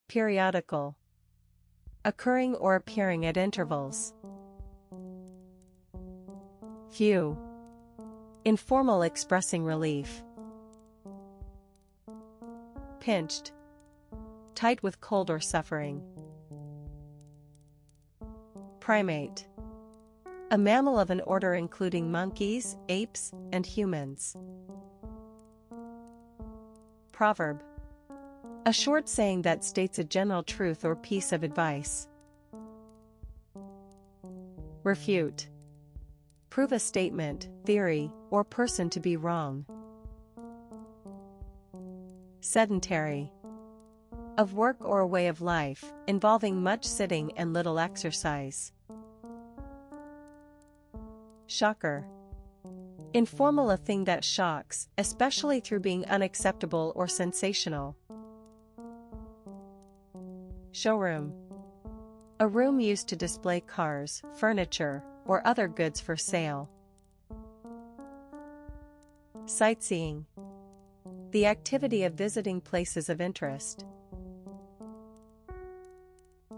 Periodical. Occurring or appearing at intervals. Few. Informal expressing relief. Pinched. Tight with cold or suffering. Primate. A mammal of an order including monkeys, apes, and humans. Proverb. A short saying that states a general truth or piece of advice. Refute. Prove a statement, theory, or person to be wrong. Sedentary. Of work or a way of life, involving much sitting and little exercise. Shocker. Informal, a thing that shocks, especially through being unacceptable or sensational. Showroom. A room used to display cars, furniture, or other goods for sale. Sightseeing. The activity of visiting places of interest.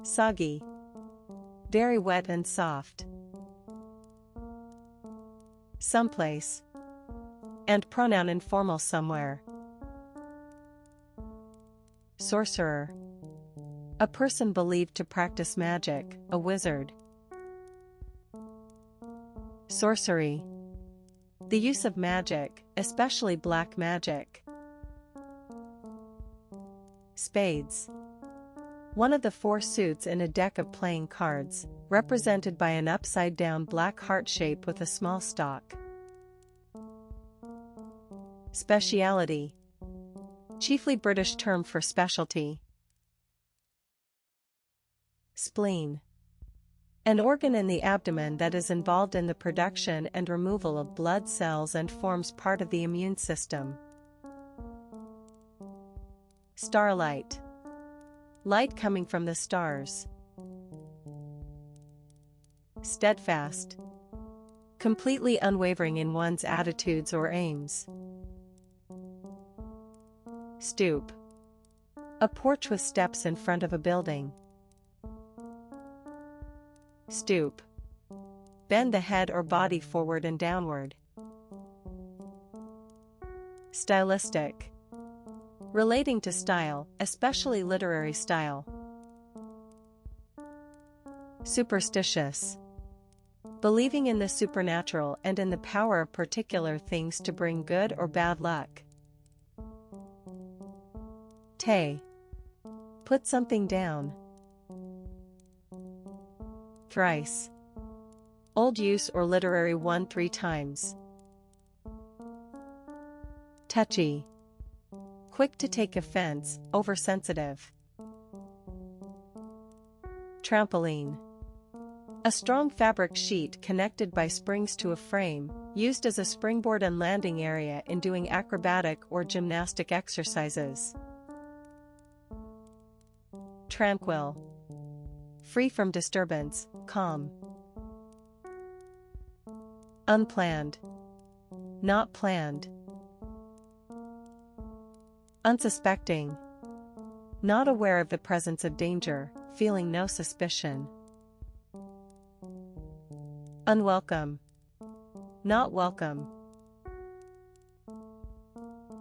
Soggy. Very wet and soft. Someplace. And pronoun informal, somewhere. Sorcerer. A person believed to practice magic, a wizard. Sorcery. The use of magic, especially black magic. Spades. One of the four suits in a deck of playing cards, represented by an upside-down black heart shape with a small stalk. Speciality. Chiefly British term for specialty. Spleen. An organ in the abdomen that is involved in the production and removal of blood cells and forms part of the immune system. Starlight. Light coming from the stars. Steadfast. Completely unwavering in one's attitudes or aims. Stoop. A porch with steps in front of a building. Stoop. Bend the head or body forward and downward. Stylistic. Relating to style, especially literary style. Superstitious. Believing in the supernatural and in the power of particular things to bring good or bad luck. Tay. Put something down. Thrice. Old use or literary 1-3 times. Touchy. Quick to take offense, oversensitive. Trampoline. A strong fabric sheet connected by springs to a frame, used as a springboard and landing area in doing acrobatic or gymnastic exercises. Tranquil. Free from disturbance, calm. Unplanned. Not planned. Unsuspecting. Not aware of the presence of danger, feeling no suspicion. Unwelcome. Not welcome.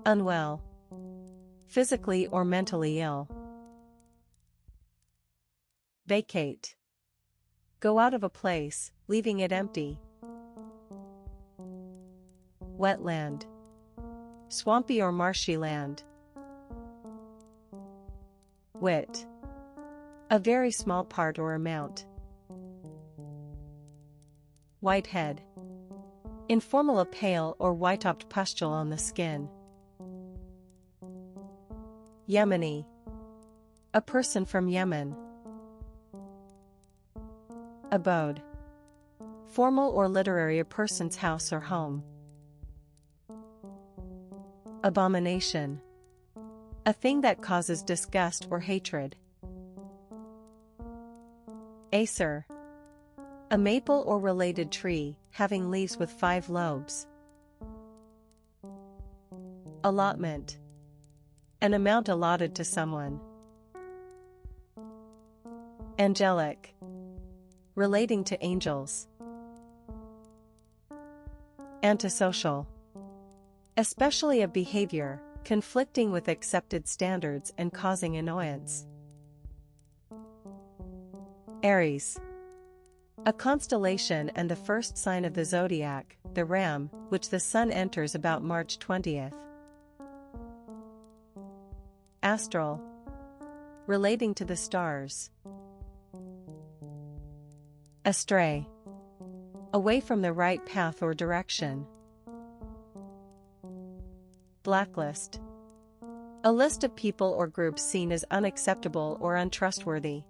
Unwell. Physically or mentally ill. Vacate. Go out of a place, leaving it empty. Wetland. Swampy or marshy land. Wit. A very small part or amount. Whitehead. Informal, a pale or white-topped pustule on the skin. Yemeni. A person from Yemen. Abode. Formal or literary, a person's house or home. Abomination. A thing that causes disgust or hatred. Acer. A maple or related tree, having leaves with 5 lobes. Allotment. An amount allotted to someone. Angelic. Relating to angels. Antisocial. Especially of behavior, conflicting with accepted standards and causing annoyance. Aries. A constellation and the first sign of the zodiac, the ram, which the sun enters about March 20th. Astral. Relating to the stars. Astray. Away from the right path or direction. Blacklist. A list of people or groups seen as unacceptable or untrustworthy.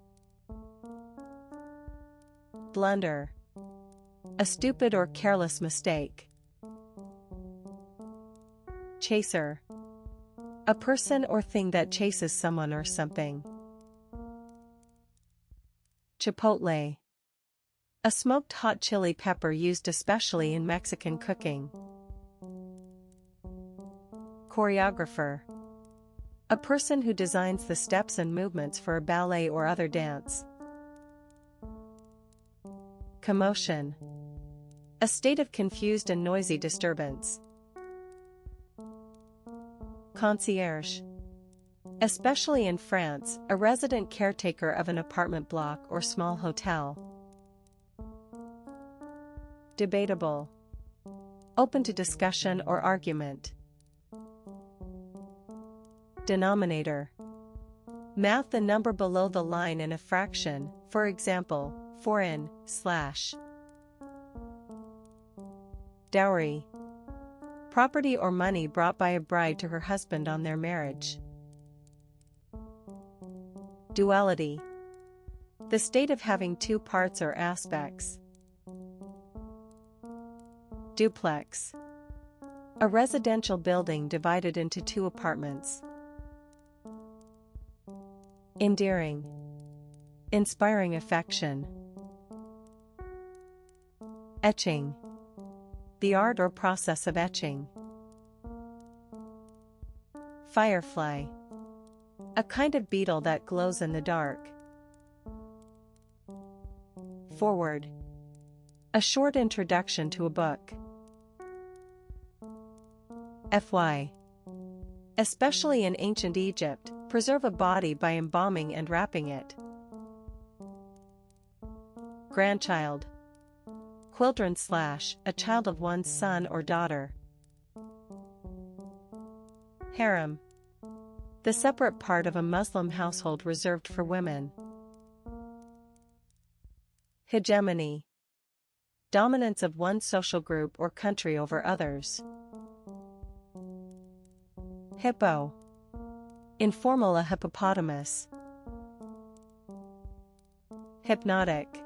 Blunder. A stupid or careless mistake. Chaser. A person or thing that chases someone or something. Chipotle. A smoked hot chili pepper used especially in Mexican cooking. Choreographer. A person who designs the steps and movements for a ballet or other dance. Commotion. A state of confused and noisy disturbance. Concierge. Especially in France, a resident caretaker of an apartment block or small hotel. Debatable. Open to discussion or argument. Denominator. Math the number below the line in a fraction, for example, 4 / Dowry. Property or money brought by a bride to her husband on their marriage. Duality. The state of having two parts or aspects. Duplex. A residential building divided into two apartments. Endearing. Inspiring affection. Etching. The art or process of etching. Firefly. A kind of beetle that glows in the dark. Forward. A short introduction to a book. FY. Especially in ancient Egypt, preserve a body by embalming and wrapping it. Grandchild. Children / a child of one's son or daughter. Harem. The separate part of a Muslim household reserved for women. Hegemony. Dominance of one social group or country over others. Hippo. Informal a hippopotamus. Hypnotic.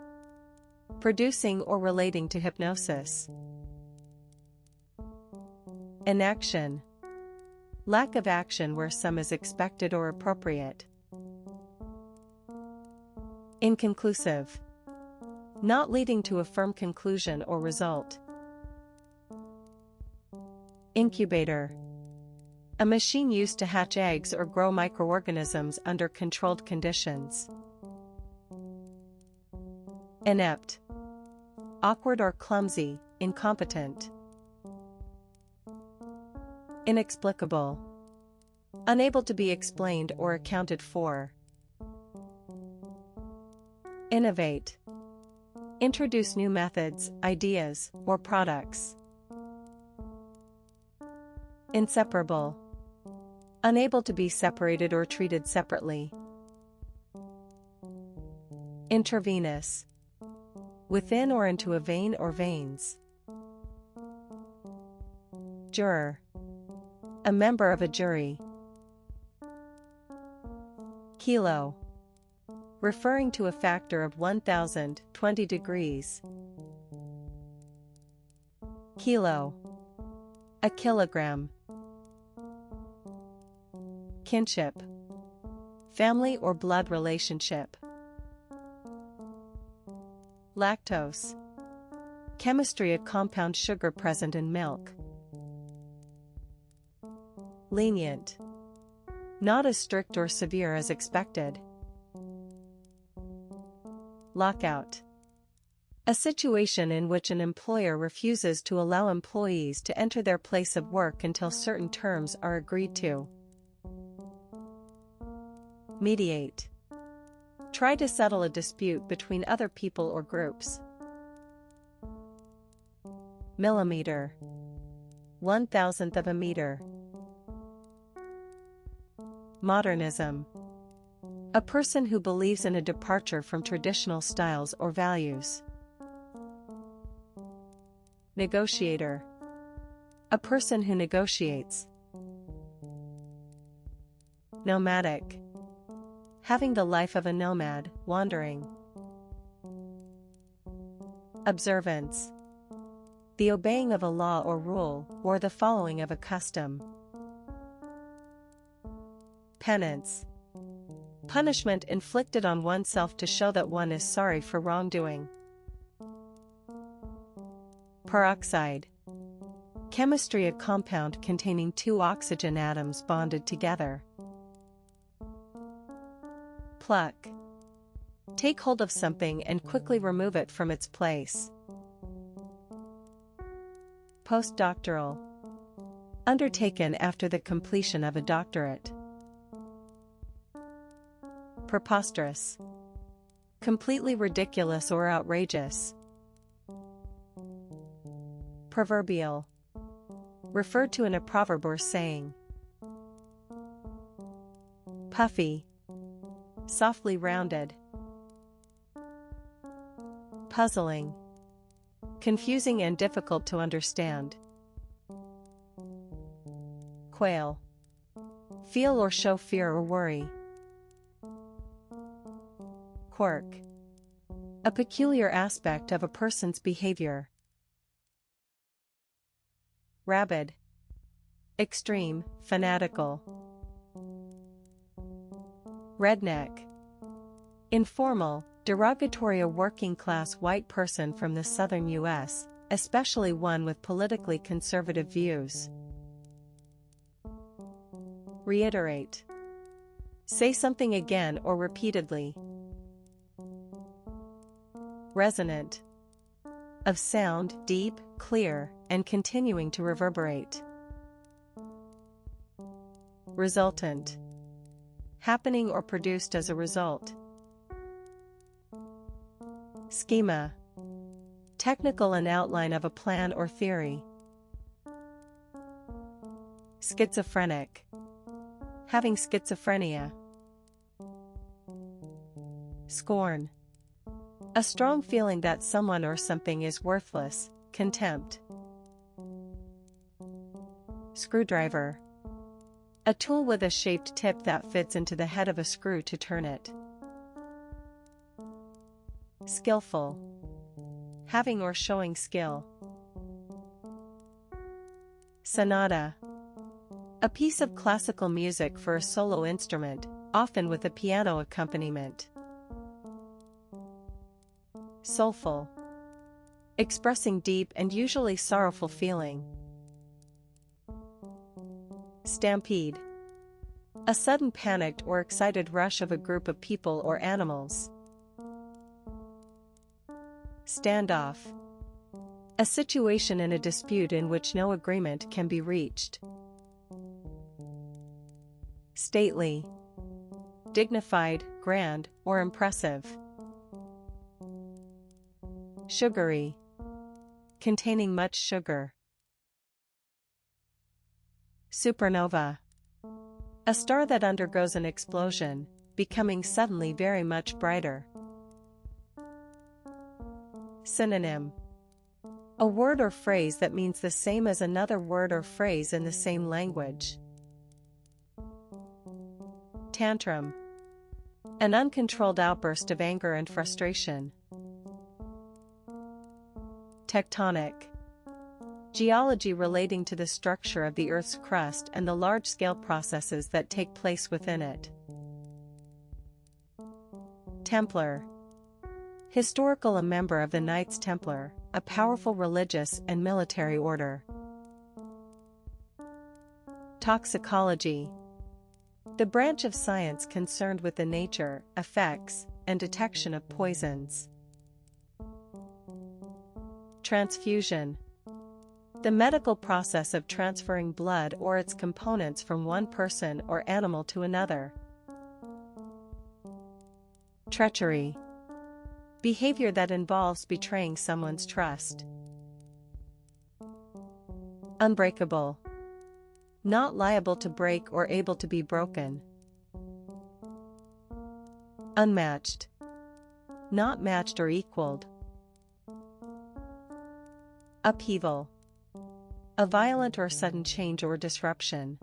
Producing or relating to hypnosis. Inaction. Lack of action where some is expected or appropriate. Inconclusive. Not leading to a firm conclusion or result. Incubator. A machine used to hatch eggs or grow microorganisms under controlled conditions. Inept. Awkward or clumsy, incompetent. Inexplicable. Unable to be explained or accounted for. Innovate. Introduce new methods, ideas, or products. Inseparable. Unable to be separated or treated separately. Intravenous. Within or into a vein or veins. Juror. A member of a jury. Kilo. Referring to a factor of 1020 degrees. Kilo. A kilogram. Kinship. Family or blood relationship. Lactose. Chemistry, a compound sugar present in milk. Lenient. Not as strict or severe as expected. Lockout. A situation in which an employer refuses to allow employees to enter their place of work until certain terms are agreed to. Mediate. Try to settle a dispute between other people or groups. Millimeter. 1/1000th of a meter. Modernism. A person who believes in a departure from traditional styles or values. Negotiator. A person who negotiates. Nomadic. Having the life of a nomad, wandering. Observance. The obeying of a law or rule, or the following of a custom. Penance. Punishment inflicted on oneself to show that one is sorry for wrongdoing. Peroxide. Chemistry, a compound containing two oxygen atoms bonded together. Pluck. Take hold of something and quickly remove it from its place. Postdoctoral. Undertaken after the completion of a doctorate. Preposterous. Completely ridiculous or outrageous. Proverbial. Referred to in a proverb or saying. Puffy. Softly rounded. Puzzling. Confusing and difficult to understand. Quail. Feel or show fear or worry. Quirk. A peculiar aspect of a person's behavior. Rabid. Extreme, fanatical. Redneck. Informal, derogatory, a working-class white person from the southern U.S., especially one with politically conservative views. Reiterate. Say something again or repeatedly. Resonant. Of sound, deep, clear, and continuing to reverberate. Resultant. Happening or produced as a result. Schema. Technical, an outline of a plan or theory. Schizophrenic. Having schizophrenia. Scorn. A strong feeling that someone or something is worthless, contempt. Screwdriver. A tool with a shaped tip that fits into the head of a screw to turn it. Skillful. Having or showing skill. Sonata. A piece of classical music for a solo instrument, often with a piano accompaniment. Soulful. Expressing deep and usually sorrowful feeling. Stampede. A sudden panicked or excited rush of a group of people or animals. Standoff. A situation in a dispute in which no agreement can be reached. Stately. Dignified, grand, or impressive. Sugary. Containing much sugar. Supernova. A star that undergoes an explosion, becoming suddenly very much brighter. Synonym. A word or phrase that means the same as another word or phrase in the same language. Tantrum. An uncontrolled outburst of anger and frustration. Tectonic. Geology relating to the structure of the Earth's crust and the large-scale processes that take place within it. Templar. Historical, a member of the Knights Templar, a powerful religious and military order. Toxicology. The branch of science concerned with the nature, effects, and detection of poisons. Transfusion. The medical process of transferring blood or its components from one person or animal to another. Treachery. Behavior that involves betraying someone's trust. Unbreakable. Not liable to break or able to be broken. Unmatched. Not matched or equaled. Upheaval. A violent or sudden change or disruption.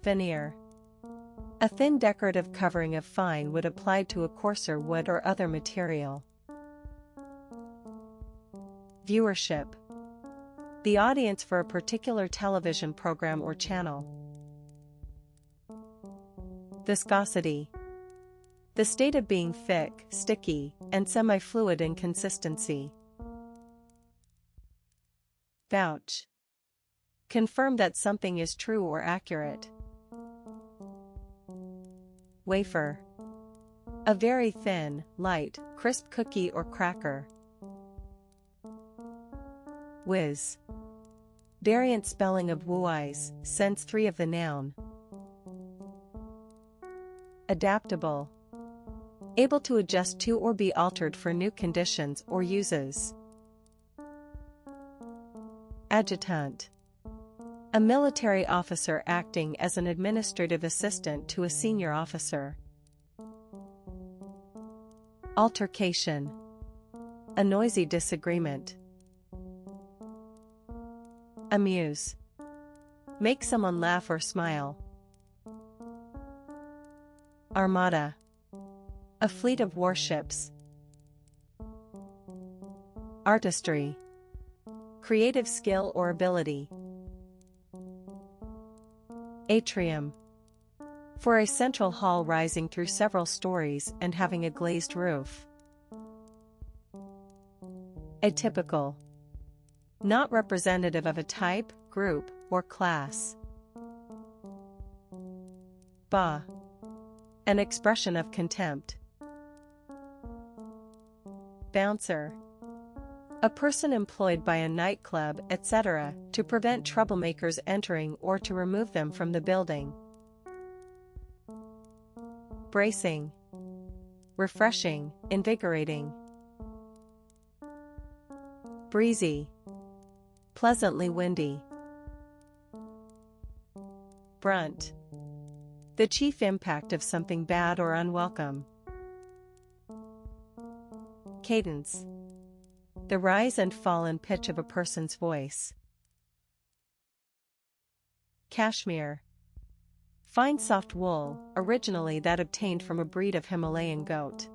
Veneer. A thin decorative covering of fine wood applied to a coarser wood or other material. Viewership. The audience for a particular television program or channel. Viscosity. The state of being thick, sticky, and semi-fluid in consistency. Vouch. Confirm that something is true or accurate. Wafer. A very thin, light, crisp cookie or cracker. Whiz. Variant spelling of whiz, sense 3 of the noun. Adaptable. Able to adjust to or be altered for new conditions or uses. Adjutant. A military officer acting as an administrative assistant to a senior officer. Altercation. A noisy disagreement. Amuse. Make someone laugh or smile. Armada. A fleet of warships. Artistry. Creative skill or ability. Atrium. For a central hall rising through several stories and having a glazed roof. Atypical. Not representative of a type, group, or class. Bah. An expression of contempt. Bouncer. A person employed by a nightclub, etc., to prevent troublemakers entering or to remove them from the building. Bracing. Refreshing, invigorating. Breezy. Pleasantly windy. Brunt. The chief impact of something bad or unwelcome. Cadence. The rise and fall in pitch of a person's voice. Cashmere. Fine soft wool, originally that obtained from a breed of Himalayan goat.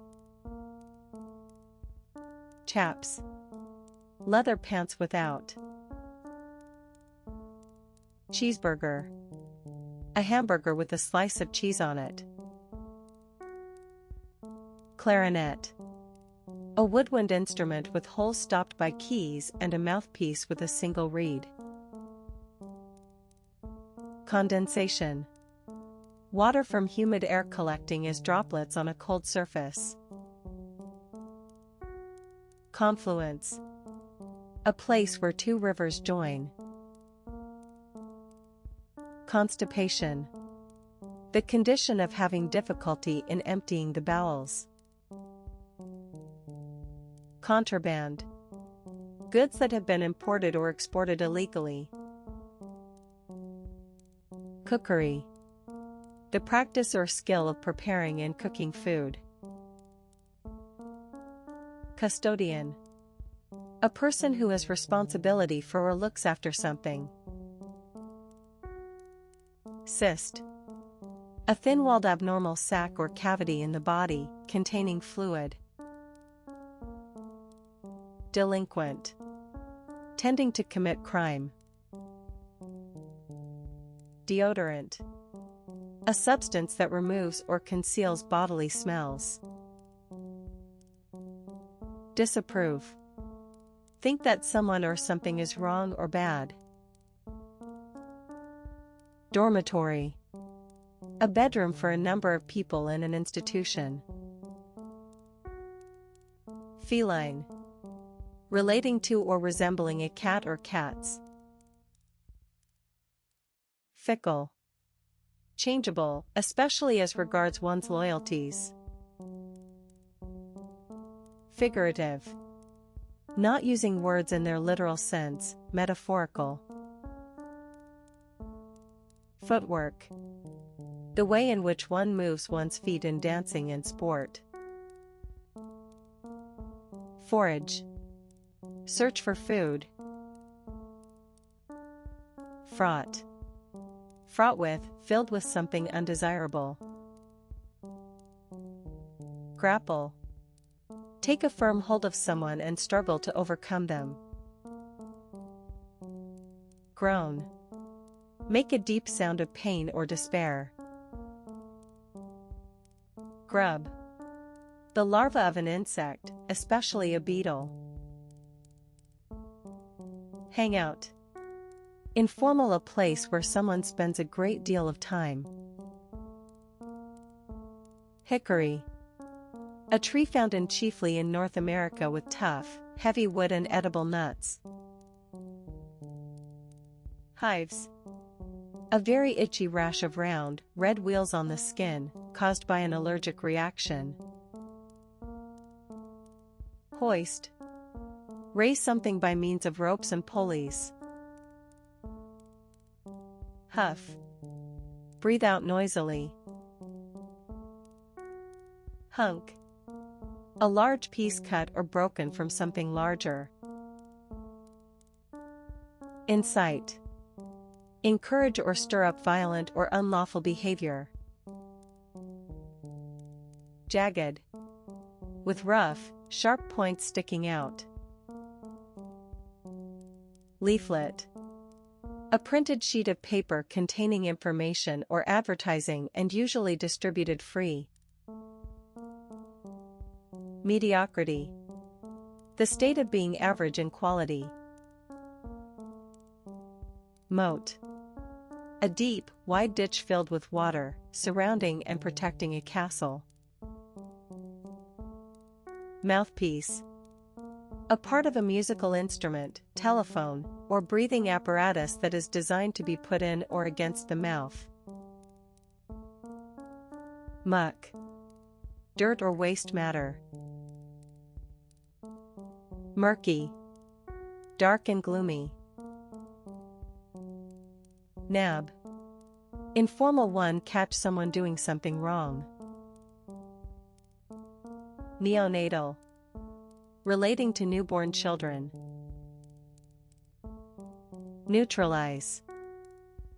Chaps. Leather pants without. Cheeseburger. A hamburger with a slice of cheese on it. Clarinet. A woodwind instrument with holes stopped by keys and a mouthpiece with a single reed. Condensation. Water from humid air collecting as droplets on a cold surface. Confluence. A place where two rivers join. Constipation. The condition of having difficulty in emptying the bowels. Contraband. Goods that have been imported or exported illegally. Cookery. The practice or skill of preparing and cooking food. Custodian. A person who has responsibility for or looks after something. Cyst. A thin-walled abnormal sac or cavity in the body, containing fluid. Delinquent. Tending to commit crime. Deodorant. A substance that removes or conceals bodily smells. Disapprove. Think that someone or something is wrong or bad. Dormitory. A bedroom for a number of people in an institution. Feline. Relating to or resembling a cat or cats. Fickle. Changeable, especially as regards one's loyalties. Figurative. Not using words in their literal sense, metaphorical. Footwork. The way in which one moves one's feet in dancing and sport. Forage. Search for food. Fraught. Fraught with, filled with something undesirable. Grapple. Take a firm hold of someone and struggle to overcome them. Groan. Make a deep sound of pain or despair. Grub. The larva of an insect, especially a beetle. Hangout. Informal, a place where someone spends a great deal of time. Hickory. A tree found chiefly in North America with tough, heavy wood and edible nuts. Hives. A very itchy rash of round, red wheals on the skin, caused by an allergic reaction. Hoist. Raise something by means of ropes and pulleys. Huff. Breathe out noisily. Hunk. A large piece cut or broken from something larger. Incite. Encourage or stir up violent or unlawful behavior. Jagged. With rough, sharp points sticking out. Leaflet. A printed sheet of paper containing information or advertising and usually distributed free. Mediocrity. The state of being average in quality. Moat. A deep, wide ditch filled with water, surrounding and protecting a castle. Mouthpiece. A part of a musical instrument, telephone, or breathing apparatus that is designed to be put in or against the mouth. Muck. Dirt or waste matter. Murky. Dark and gloomy. Nab. Informal, one catch someone doing something wrong. Neonatal. Relating to newborn children. Neutralize.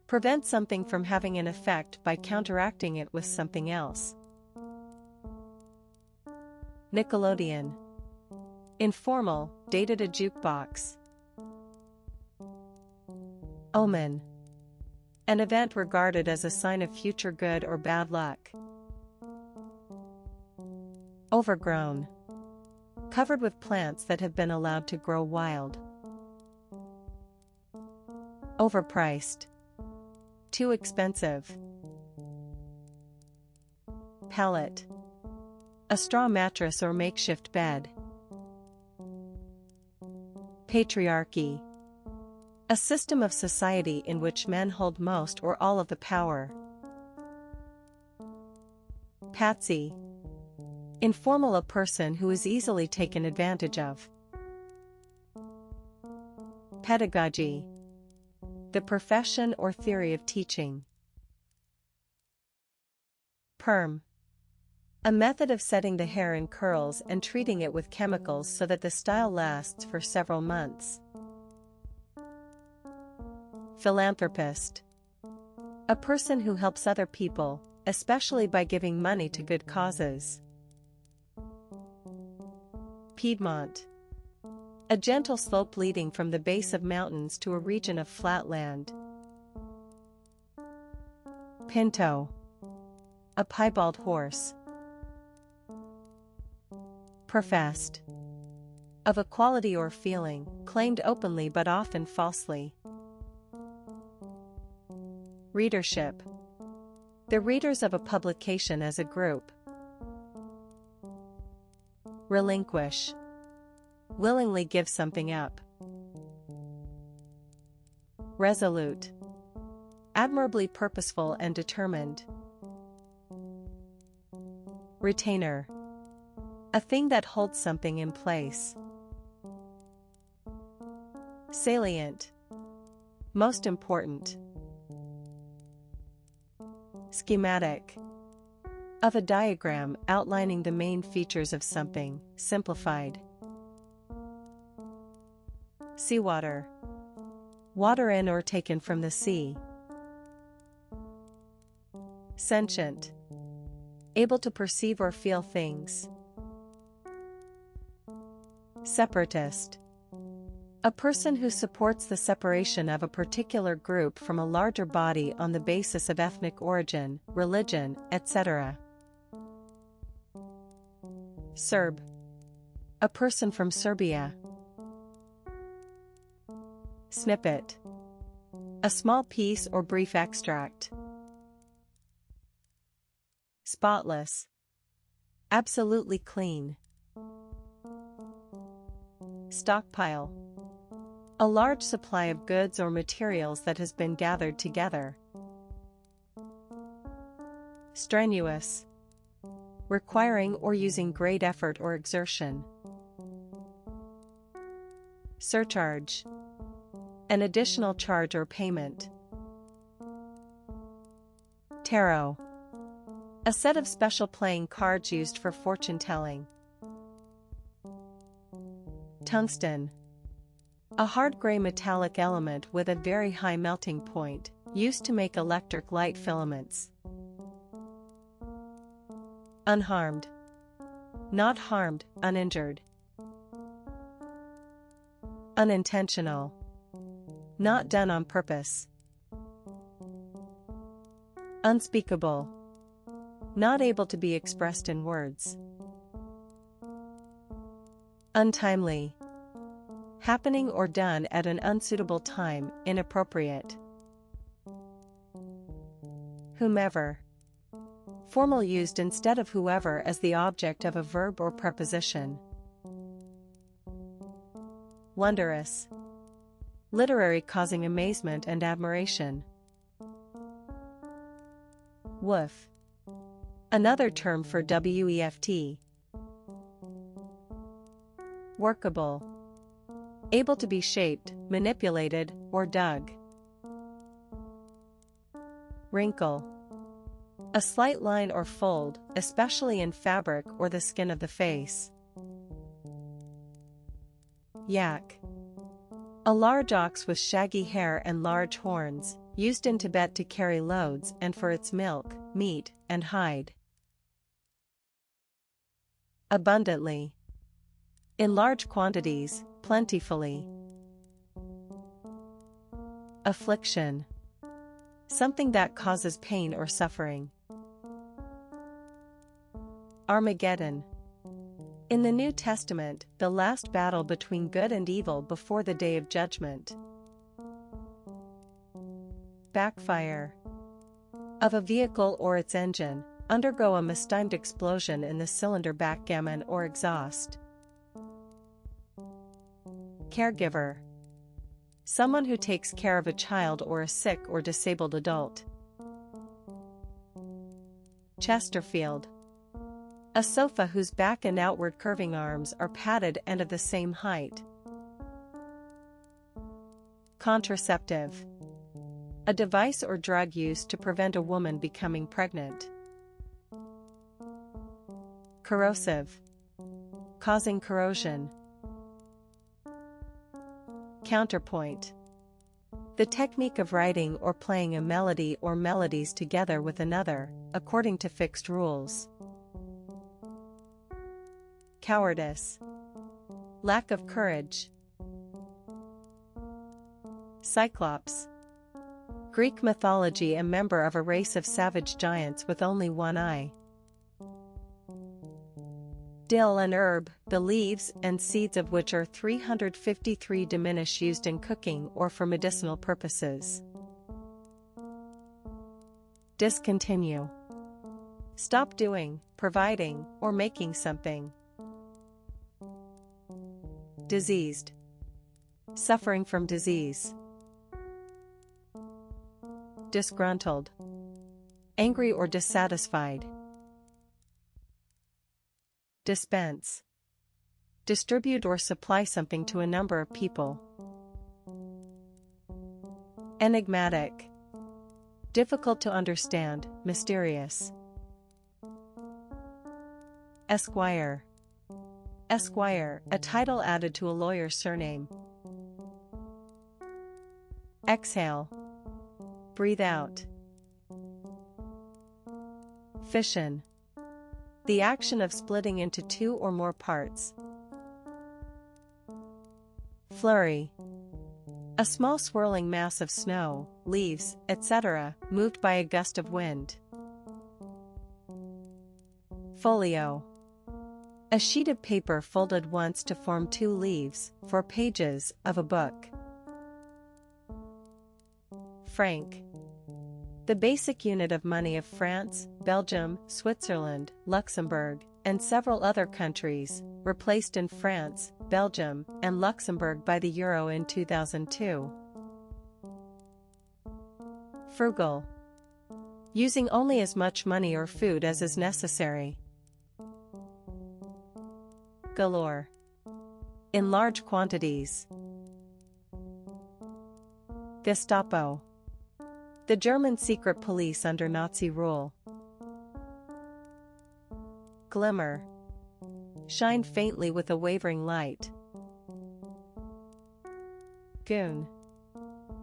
Prevent something from having an effect by counteracting it with something else. Nickelodeon. Informal, dated, a jukebox. Omen. An event regarded as a sign of future good or bad luck. Overgrown. Covered with plants that have been allowed to grow wild. Overpriced. Too expensive. Pallet. A straw mattress or makeshift bed. Patriarchy. A system of society in which men hold most or all of the power. Patsy. Informal, a person who is easily taken advantage of. Pedagogy. The profession or theory of teaching. Perm. A method of setting the hair in curls and treating it with chemicals so that the style lasts for several months. Philanthropist. A person who helps other people, especially by giving money to good causes. Piedmont. A gentle slope leading from the base of mountains to a region of flat land. Pinto. A piebald horse. Professed. Of a quality or feeling, claimed openly but often falsely. Readership. The readers of a publication as a group. Relinquish. Willingly give something up. Resolute. Admirably purposeful and determined. Retainer. A thing that holds something in place. Salient. Most important. Schematic. Of a diagram outlining the main features of something, simplified. Seawater. Water in or taken from the sea. Sentient. Able to perceive or feel things. Separatist. A person who supports the separation of a particular group from a larger body on the basis of ethnic origin, religion, etc. Serb. A person from Serbia. Snippet. A small piece or brief extract. Spotless. Absolutely clean. Stockpile. A large supply of goods or materials that has been gathered together. Strenuous. Requiring or using great effort or exertion. Surcharge. An additional charge or payment. Tarot. A set of special playing cards used for fortune telling. Tungsten. A hard gray metallic element with a very high melting point, used to make electric light filaments. Unharmed. Not harmed, uninjured. Unintentional. Not done on purpose. Unspeakable. Not able to be expressed in words. Untimely. Happening or done at an unsuitable time, inappropriate. Whomever. Formal used instead of whoever as the object of a verb or preposition. Wondrous. Literary causing amazement and admiration. Woof. Another term for WEFT. Workable. Able to be shaped, manipulated, or dug. Wrinkle. A slight line or fold, especially in fabric or the skin of the face. Yak. A large ox with shaggy hair and large horns, used in Tibet to carry loads and for its milk, meat, and hide. Abundantly. In large quantities, plentifully. Affliction. Something that causes pain or suffering. Armageddon. In the New Testament, the last battle between good and evil before the Day of Judgment. Backfire. Of a vehicle or its engine, undergo a mistimed explosion in the cylinder backgammon or exhaust. Caregiver. Someone who takes care of a child or a sick or disabled adult. Chesterfield. A sofa whose back and outward curving arms are padded and of the same height. Contraceptive. A device or drug used to prevent a woman becoming pregnant. Corrosive. Causing corrosion. Counterpoint. The technique of writing or playing a melody or melodies together with another, according to fixed rules. Cowardice. Lack of courage. Cyclops. Greek mythology, a member of a race of savage giants with only one eye. Dill, an herb, the leaves and seeds of which are 353 diminish used in cooking or for medicinal purposes. Discontinue. Stop doing, providing, or making something. Diseased. Suffering from disease. Disgruntled. Angry or dissatisfied. Dispense. Distribute or supply something to a number of people. Enigmatic. Difficult to understand, mysterious. Esquire. Esquire, a title added to a lawyer's surname. Exhale. Breathe out. Fission. The action of splitting into two or more parts. Flurry. A small swirling mass of snow, leaves, etc., moved by a gust of wind. Folio. A sheet of paper folded once to form two leaves, 4 pages, of a book. Franc. The basic unit of money of France, Belgium, Switzerland, Luxembourg, and several other countries, replaced in France, Belgium, and Luxembourg by the euro in 2002. Frugal. Using only as much money or food as is necessary. Galore. In large quantities. Gestapo. The German secret police under Nazi rule. Glimmer. Shine faintly with a wavering light. Goon.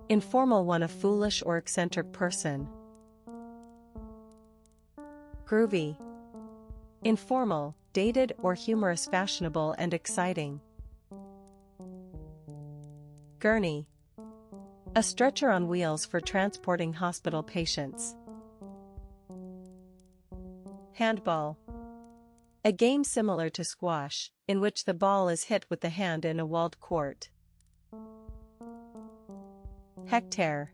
Informal one, a foolish or eccentric person. Groovy. Informal, dated or humorous, fashionable and exciting. Gurney. A stretcher on wheels for transporting hospital patients. Handball. A game similar to squash, in which the ball is hit with the hand in a walled court. Hectare.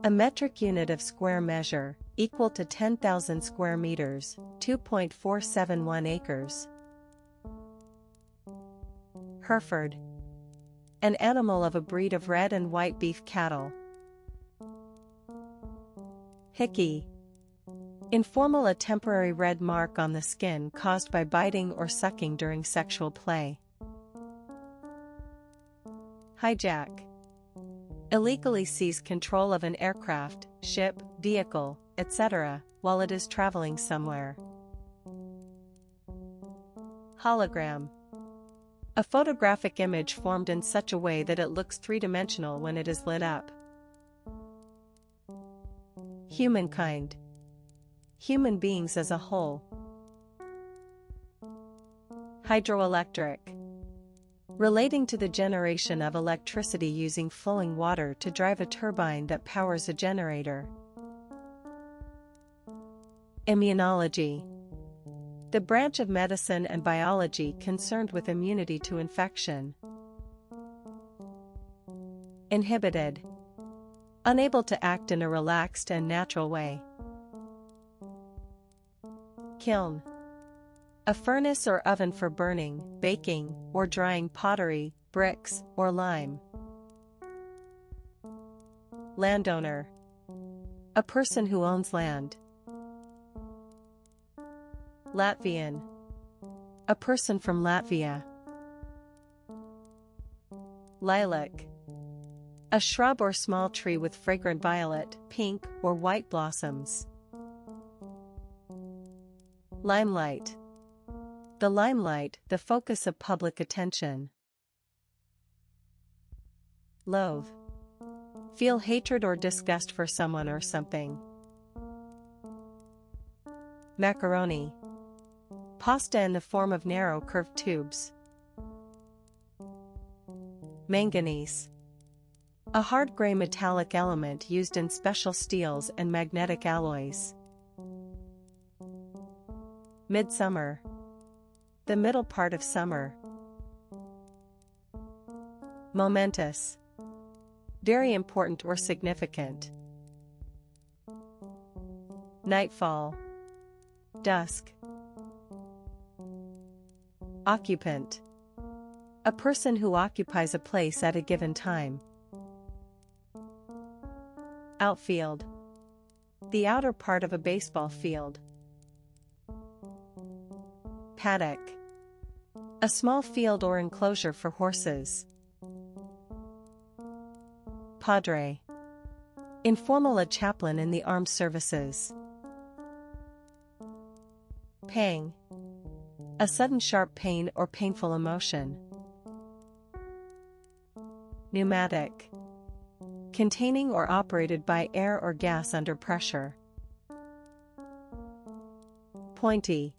A metric unit of square measure, equal to 10,000 square meters, 2.471 acres. Hereford. An animal of a breed of red and white beef cattle. Hickey. Informal, a temporary red mark on the skin caused by biting or sucking during sexual play. Hijack. Illegally seize control of an aircraft, ship, vehicle, etc., while it is traveling somewhere. Hologram. A photographic image formed in such a way that it looks three-dimensional when it is lit up. Humankind. Human beings as a whole. Hydroelectric. Relating to the generation of electricity using flowing water to drive a turbine that powers a generator. Immunology. The branch of medicine and biology concerned with immunity to infection. Inhibited. Unable to act in a relaxed and natural way. Kiln. A furnace or oven for burning, baking, or drying pottery, bricks, or lime. Landowner. A person who owns land. Latvian. A person from Latvia. Lilac. A shrub or small tree with fragrant violet, pink, or white blossoms. Limelight. The limelight, the focus of public attention. Loathe. Feel hatred or disgust for someone or something. Macaroni. Pasta in the form of narrow curved tubes. Manganese. A hard gray metallic element used in special steels and magnetic alloys. Midsummer. The middle part of summer. Momentous. Very important or significant. nightfall, dusk. Occupant. A person who occupies a place at a given time. Outfield. The outer part of a baseball field. Paddock. A small field or enclosure for horses. Padre. Informal, a chaplain in the armed services. Pang. A sudden sharp pain or painful emotion. Pneumatic. Containing or operated by air or gas under pressure. Pointy.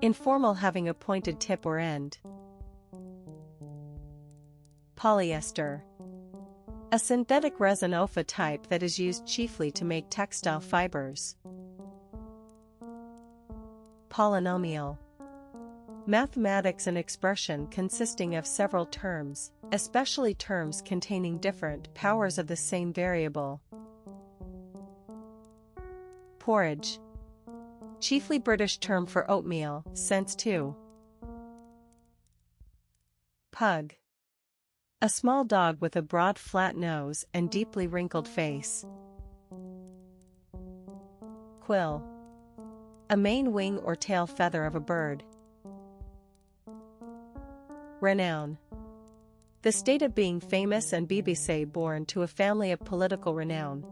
Informal, having a pointed tip or end. Polyester. A synthetic resin OFA type that is used chiefly to make textile fibers. Polynomial. Mathematics, an expression consisting of several terms, especially terms containing different powers of the same variable. Porridge. Chiefly British term for oatmeal, sense 2. Pug. A small dog with a broad flat nose and deeply wrinkled face. Quill. A main wing or tail feather of a bird. Renown. The state of being famous and BBC born to a family of political renown.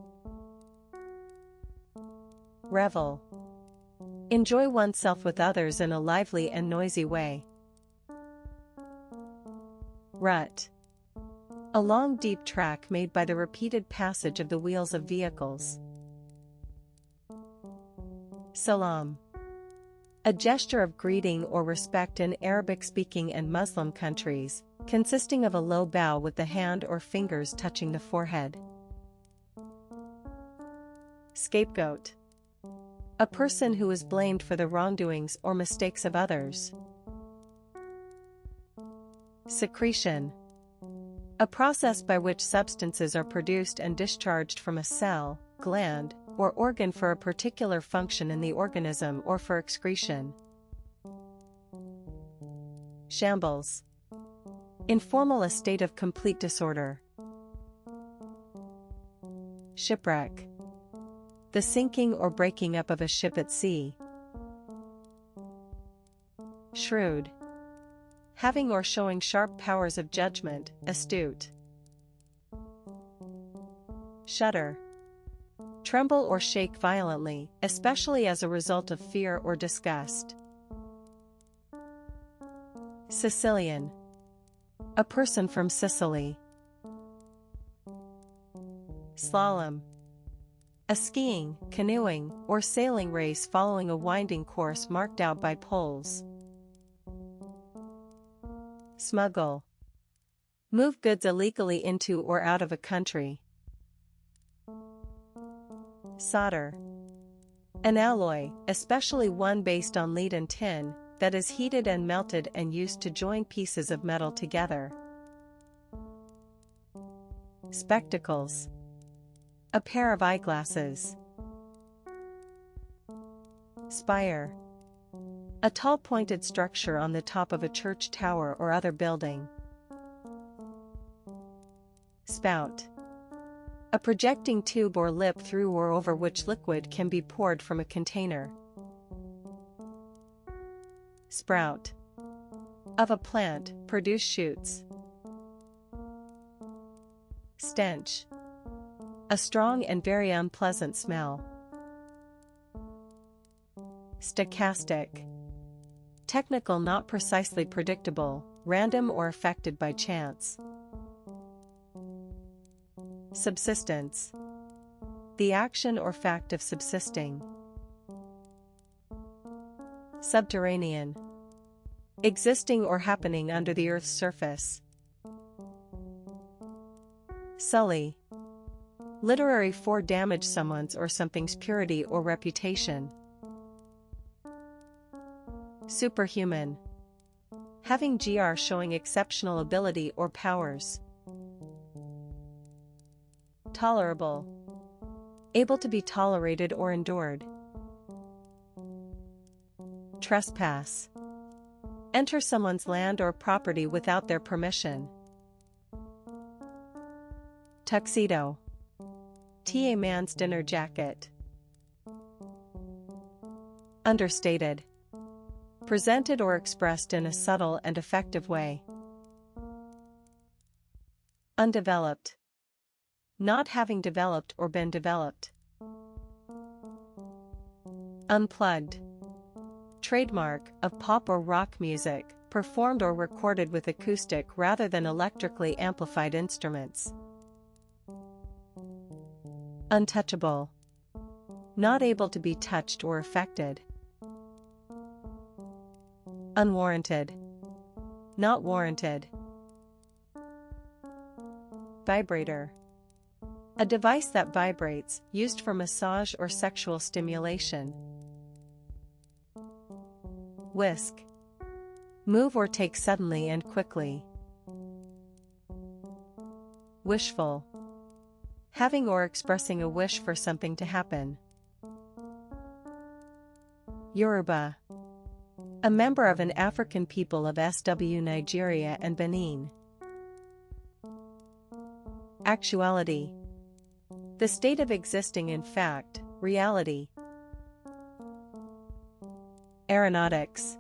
Revel. Enjoy oneself with others in a lively and noisy way. Rut. A long deep track made by the repeated passage of the wheels of vehicles. Salam. A gesture of greeting or respect in Arabic-speaking and Muslim countries, consisting of a low bow with the hand or fingers touching the forehead. Scapegoat. A person who is blamed for the wrongdoings or mistakes of others. Secretion. A process by which substances are produced and discharged from a cell, gland, or organ for a particular function in the organism or for excretion. Shambles. Informal, a state of complete disorder. Shipwreck. The sinking or breaking up of a ship at sea. Shrewd. Having or showing sharp powers of judgment, astute. Shudder. Tremble or shake violently, especially as a result of fear or disgust. Sicilian. A person from Sicily. Slalom. A skiing, canoeing, or sailing race following a winding course marked out by poles. Smuggle. Move goods illegally into or out of a country. Solder. An alloy, especially one based on lead and tin, that is heated and melted and used to join pieces of metal together. Spectacles. A pair of eyeglasses. Spire. A tall pointed structure on the top of a church tower or other building. Spout. A projecting tube or lip through or over which liquid can be poured from a container. Sprout. Of a plant, produce shoots. Stench. A strong and very unpleasant smell. Stochastic. Technical, not precisely predictable, random or affected by chance. Subsistence. The action or fact of subsisting. Subterranean. Existing or happening under the earth's surface. Sully. Literary for damage someone's or something's purity or reputation. Superhuman. Having GR showing exceptional ability or powers. Tolerable. able to be tolerated or endured. Trespass. Enter someone's land or property without their permission. Tuxedo. A man's dinner jacket. Understated. Presented or expressed in a subtle and effective way. Undeveloped. Not having developed or been developed. Unplugged. Trademark of pop or rock music, performed or recorded with acoustic rather than electrically amplified instruments. Untouchable. Not able to be touched or affected. Unwarranted. Not warranted. Vibrator. A device that vibrates, used for massage or sexual stimulation. Whisk. Move or take suddenly and quickly. Wishful. Having or expressing a wish for something to happen. Yoruba. A member of an African people of SW Nigeria and Benin. Actuality. The state of existing in fact, reality. Aeronautics.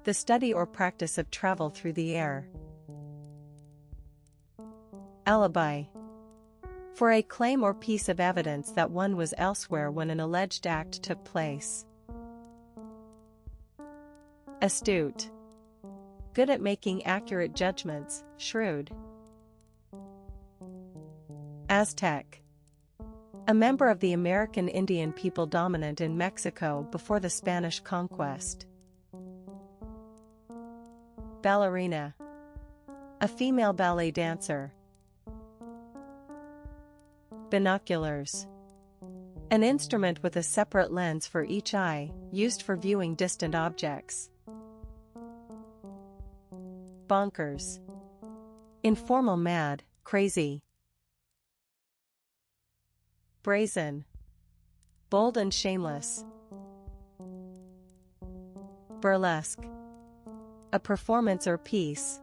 The study or practice of travel through the air. Alibi. For a claim or piece of evidence that one was elsewhere when an alleged act took place. Astute. Good at making accurate judgments, shrewd. Aztec. A member of the American Indian people dominant in Mexico before the Spanish conquest. Ballerina. A female ballet dancer. Binoculars. An instrument with a separate lens for each eye, used for viewing distant objects. Bonkers. Informal mad, crazy. Brazen. Bold and shameless. Burlesque. A performance or piece.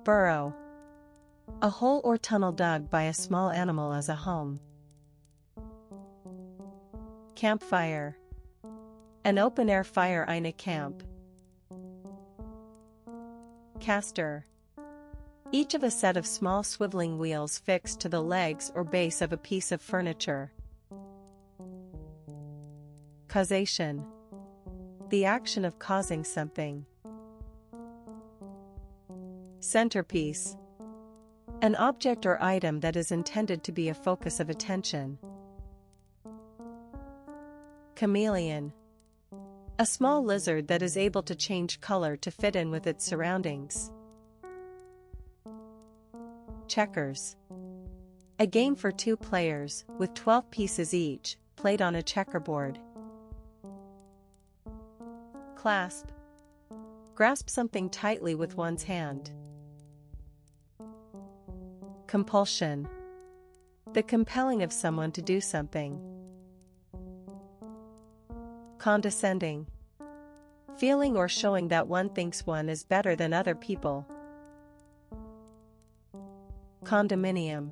Burrow. A hole or tunnel dug by a small animal as a home. Campfire. An open-air fire in a camp. Caster. Each of a set of small swiveling wheels fixed to the legs or base of a piece of furniture. Causation. The action of causing something. Centerpiece. An object or item that is intended to be a focus of attention. Chameleon. A small lizard that is able to change color to fit in with its surroundings. Checkers. A game for two players, with 12 pieces each, played on a checkerboard. Clasp. Grasp something tightly with one's hand. Compulsion. The compelling of someone to do something. Condescending. Feeling or showing that one thinks one is better than other people. Condominium.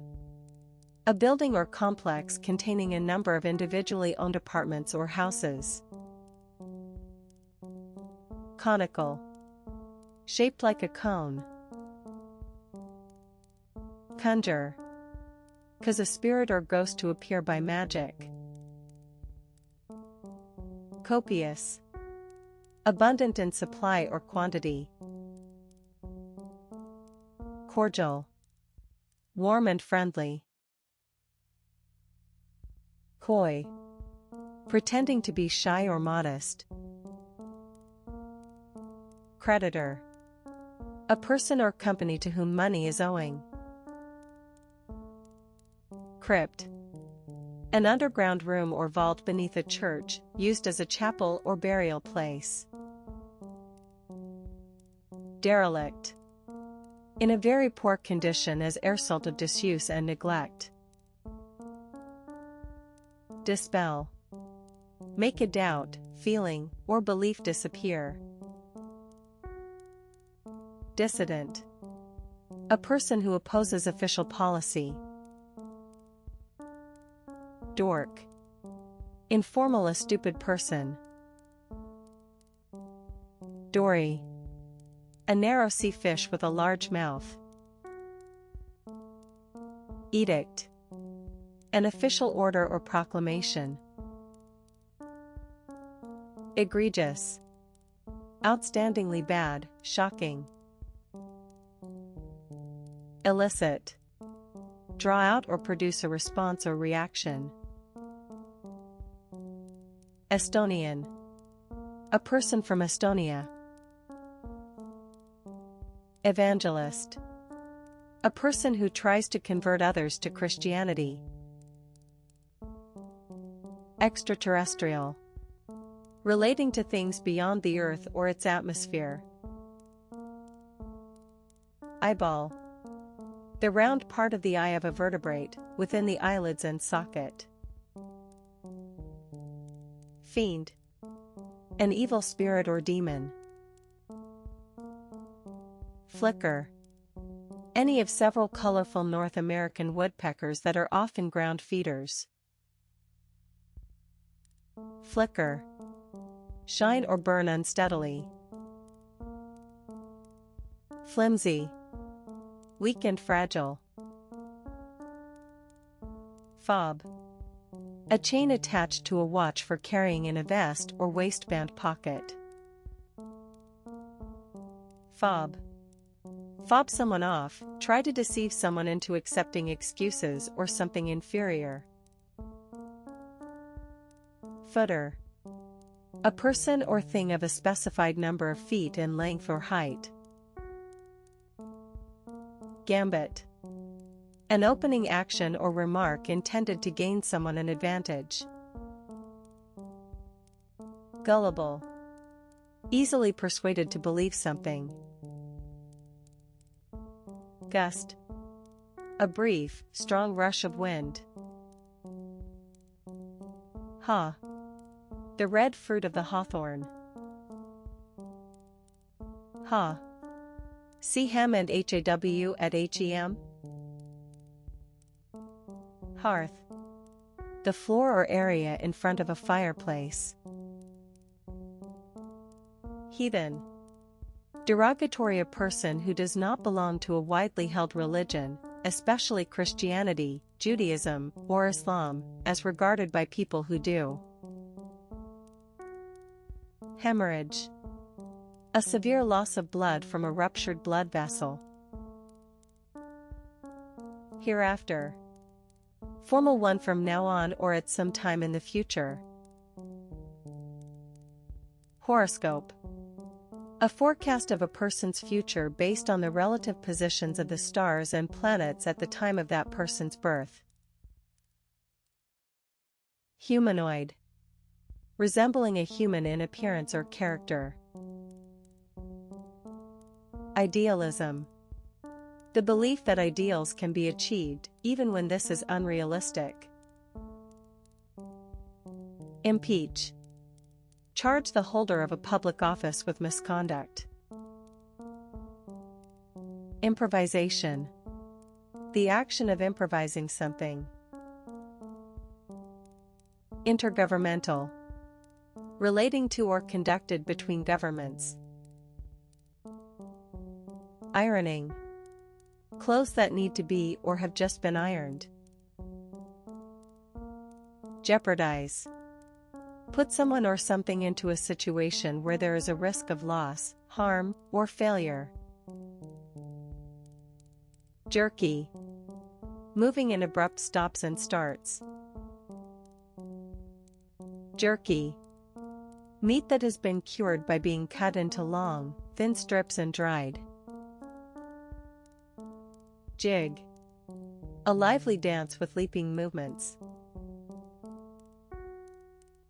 A building or complex containing a number of individually owned apartments or houses. Conical. Shaped like a cone. Conjure. Cause a spirit or ghost to appear by magic. Copious. Abundant in supply or quantity. Cordial. Warm and friendly. Coy. Pretending to be shy or modest. Creditor. A person or company to whom money is owing. Crypt. An underground room or vault beneath a church, used as a chapel or burial place. Derelict. In a very poor condition as a result of disuse and neglect. Dispel. Make a doubt, feeling, or belief disappear. Dissident. A person who opposes official policy. Dork. Informal, a stupid person. Dory. A narrow sea fish with a large mouth. Edict. An official order or proclamation. Egregious. Outstandingly bad, shocking. Elicit. Draw out or produce a response or reaction. Estonian. A person from Estonia. Evangelist. A person who tries to convert others to Christianity. Extraterrestrial. Relating to things beyond the Earth or its atmosphere. Eyeball. The round part of the eye of a vertebrate, within the eyelids and socket. Fiend. An evil spirit or demon. Flicker. Any of several colorful North American woodpeckers that are often ground feeders. Flicker. Shine or burn unsteadily. Flimsy. Weak and fragile. Fob. A chain attached to a watch for carrying in a vest or waistband pocket. Fob. Fob someone off, try to deceive someone into accepting excuses or something inferior. Footer. A person or thing of a specified number of feet in length or height. Gambit. An opening action or remark intended to gain someone an advantage. Gullible. Easily persuaded to believe something. Gust. A brief, strong rush of wind. Haw. The red fruit of the hawthorn. Haw. See hem and HAW at HEM. Hearth. The floor or area in front of a fireplace. Heathen. Derogatory, a person who does not belong to a widely held religion, especially Christianity, Judaism, or Islam, as regarded by people who do. Hemorrhage. A severe loss of blood from a ruptured blood vessel. Hereafter. Formal one from now on or at some time in the future. Horoscope. A forecast of a person's future based on the relative positions of the stars and planets at the time of that person's birth. Humanoid. Resembling a human in appearance or character. Idealism. The belief that ideals can be achieved, even when this is unrealistic. Impeach. Charge the holder of a public office with misconduct. Improvisation. The action of improvising something. Intergovernmental. Relating to or conducted between governments. Ironing. Clothes that need to be or have just been ironed. Jeopardize. Put someone or something into a situation where there is a risk of loss, harm, or failure. Jerky. Moving in abrupt stops and starts. Jerky. Meat that has been cured by being cut into long, thin strips and dried. Jig. A lively dance with leaping movements.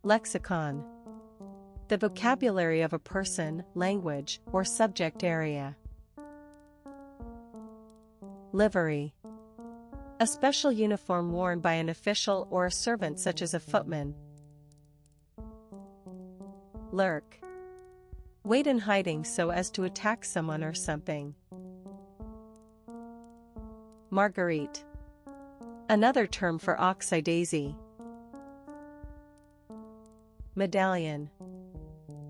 Lexicon. The vocabulary of a person, language, or subject area. Livery. A special uniform worn by an official or a servant such as a footman. Lurk. Wait in hiding so as to attack someone or something. Marguerite. Another term for oxeye daisy. Medallion.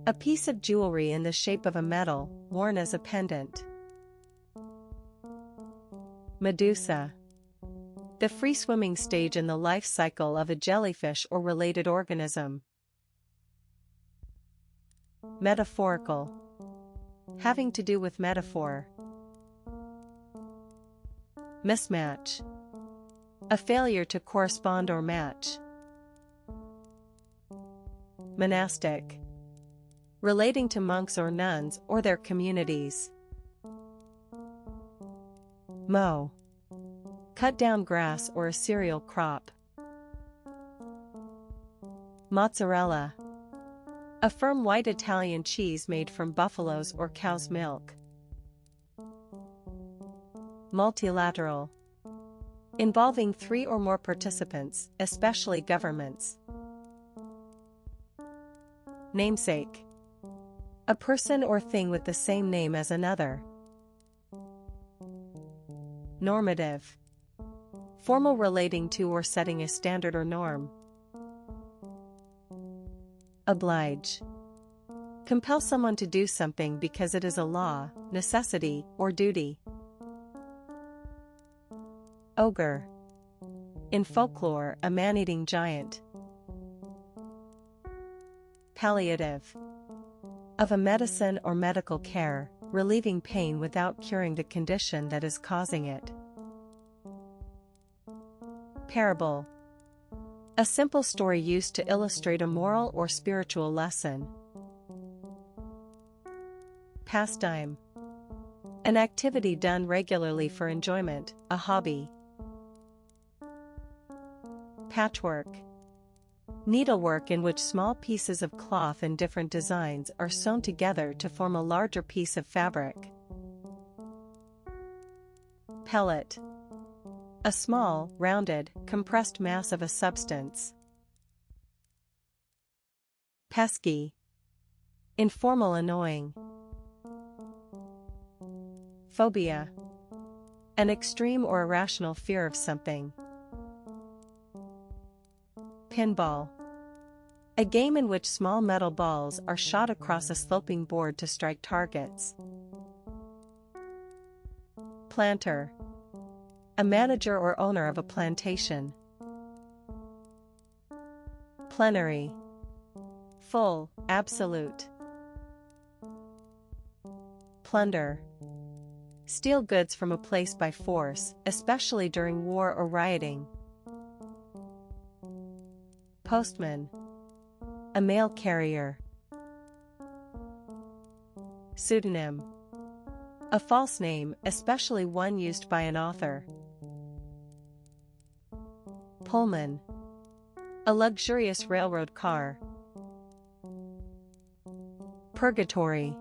A piece of jewelry in the shape of a medal, worn as a pendant. Medusa. The free-swimming stage in the life cycle of a jellyfish or related organism. Metaphorical. Having to do with metaphor. Mismatch. A failure to correspond or match. Monastic. Relating to monks or nuns or their communities. Mow. Cut down grass or a cereal crop. Mozzarella. A firm white Italian cheese made from buffalo's or cow's milk. Multilateral. Involving 3 or more participants, especially governments. Namesake. A person or thing with the same name as another. Normative. Formal relating to or setting a standard or norm. Oblige. Compel someone to do something because it is a law, necessity, or duty. Ogre. In folklore, a man-eating giant. Palliative. Of a medicine or medical care, relieving pain without curing the condition that is causing it. Parable. A simple story used to illustrate a moral or spiritual lesson. Pastime. An activity done regularly for enjoyment, a hobby. Patchwork. Needlework in which small pieces of cloth in different designs are sewn together to form a larger piece of fabric. Pellet. A small, rounded, compressed mass of a substance. Pesky. Informal, annoying. Phobia. An extreme or irrational fear of something. Pinball. A game in which small metal balls are shot across a sloping board to strike targets. Planter. A manager or owner of a plantation. Plenary. Full, absolute. Plunder. Steal goods from a place by force, especially during war or rioting. Postman. A mail carrier. Pseudonym. A false name, especially one used by an author. Pullman. A luxurious railroad car. Purgatory.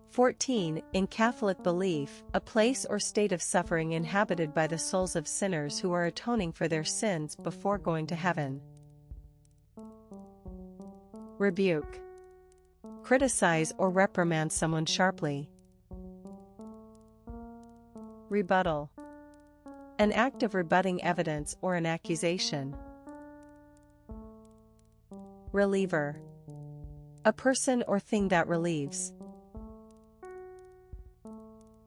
14. In Catholic belief, a place or state of suffering inhabited by the souls of sinners who are atoning for their sins before going to heaven. Rebuke. Criticize or reprimand someone sharply. Rebuttal. An act of rebutting evidence or an accusation. Reliever. A person or thing that relieves.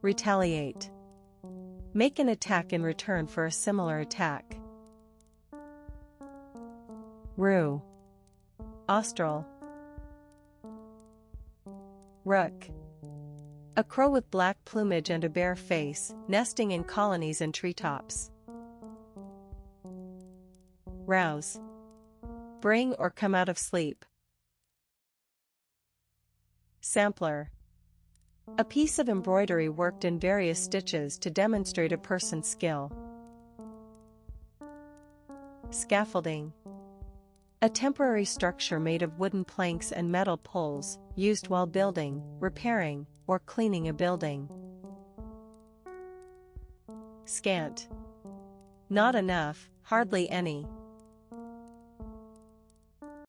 Retaliate. Make an attack in return for a similar attack. Rue. Austral. Rook. A crow with black plumage and a bare face, nesting in colonies in treetops. Rouse. Bring or come out of sleep. Sampler. A piece of embroidery worked in various stitches to demonstrate a person's skill. Scaffolding. A temporary structure made of wooden planks and metal poles, used while building, repairing, or cleaning a building. Scant. Not enough, hardly any.